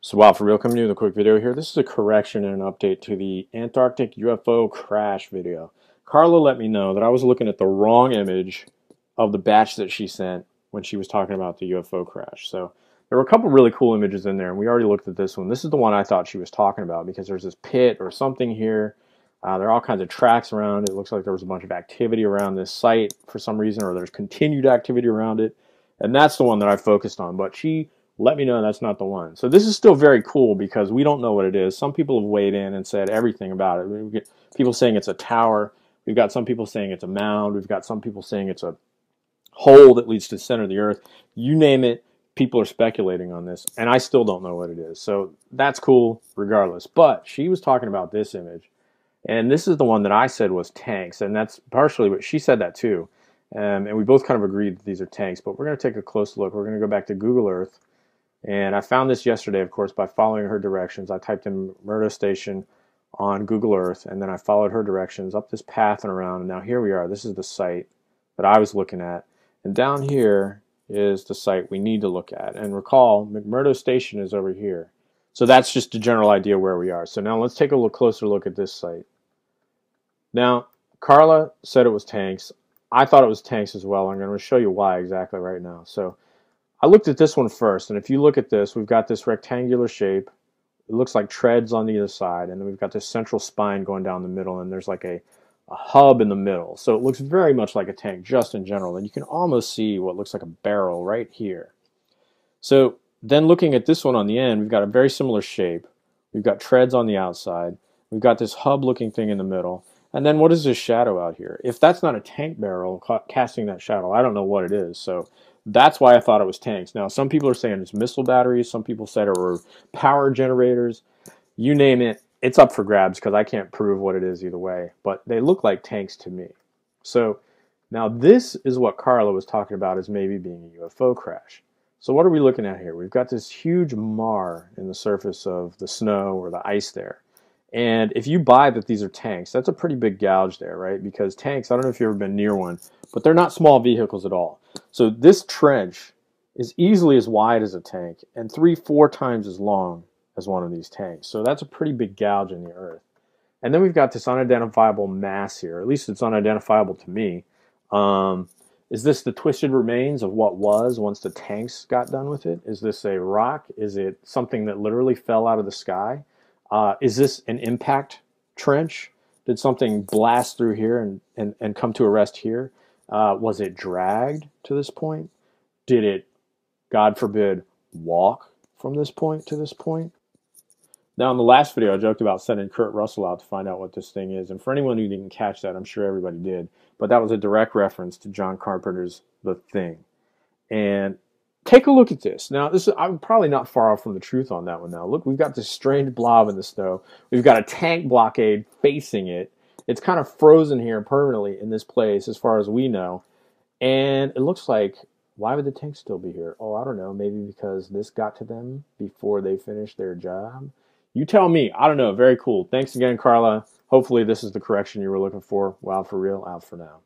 So wow, for real, coming to you with a quick video here. This is a correction and an update to the Antarctic UFO crash video. Carla let me know that I was looking at the wrong image of the batch that she sent when she was talking about the UFO crash. So there were a couple really cool images in there, and we already looked at this one. This is the one I thought she was talking about because there's this pit or something here. There are all kinds of tracks around. It looks like there was a bunch of activity around this site for some reason, or there's continued activity around it. And that's the one that I focused on. But she let me know that's not the one. So this is still very cool because we don't know what it is. Some people have weighed in and said everything about it. We get people saying it's a tower. We've got some people saying it's a mound. We've got some people saying it's a hole that leads to the center of the earth. You name it, people are speculating on this, and I still don't know what it is. So that's cool regardless. But she was talking about this image, and this is the one that I said was tanks, and that's partially what she said that too. And we both kind of agreed that these are tanks, but we're going to take a close look. We're going to go back to Google Earth. And I found this yesterday, of course, by following her directions. I typed in McMurdo Station on Google Earth, and then I followed her directions up this path and around. And now here we are. This is the site that I was looking at. And down here is the site we need to look at. And recall, McMurdo Station is over here. So that's just a general idea where we are. So now let's take a little closer look at this site. Now, Carla said it was tanks. I thought it was tanks as well. I'm going to show you why exactly right now. So I looked at this one first, and if you look at this, we've got this rectangular shape. It looks like treads on either side, and then we've got this central spine going down the middle, and there's like a hub in the middle. So it looks very much like a tank just in general, and you can almost see what looks like a barrel right here. So then looking at this one on the end, we've got a very similar shape. We've got treads on the outside. We've got this hub-looking thing in the middle. And then what is this shadow out here? If that's not a tank barrel casting that shadow, I don't know what it is. So that's why I thought it was tanks. Now, some people are saying it's missile batteries. Some people said it were power generators. You name it, it's up for grabs because I can't prove what it is either way. But they look like tanks to me. So now this is what Carla was talking about as maybe being a UFO crash. So what are we looking at here? We've got this huge mar in the surface of the snow or the ice there. And if you buy that these are tanks, that's a pretty big gouge there, right? Because tanks, I don't know if you've ever been near one, but they're not small vehicles at all. So this trench is easily as wide as a tank and 3-4 times as long as one of these tanks. So that's a pretty big gouge in the earth. And then we've got this unidentifiable mass here. At least it's unidentifiable to me. Is this the twisted remains of what was once the tanks got done with it? Is this a rock? Is it something that literally fell out of the sky? Is this an impact trench? Did something blast through here and come to a rest here? Was it dragged to this point? Did it, God forbid, walk from this point to this point? Now, in the last video, I joked about sending Kurt Russell out to find out what this thing is. And for anyone who didn't catch that, I'm sure everybody did. But that was a direct reference to John Carpenter's The Thing. And take a look at this. Now, I'm probably not far off from the truth on that one now. Look, we've got this strange blob in the snow. We've got a tank blockade facing it. It's kind of frozen here permanently in this place as far as we know. And it looks like, why would the tank still be here? Oh, I don't know. Maybe because this got to them before they finished their job. You tell me. I don't know. Very cool. Thanks again, Carla. Hopefully this is the correction you were looking for. Wow, for real. Out for now.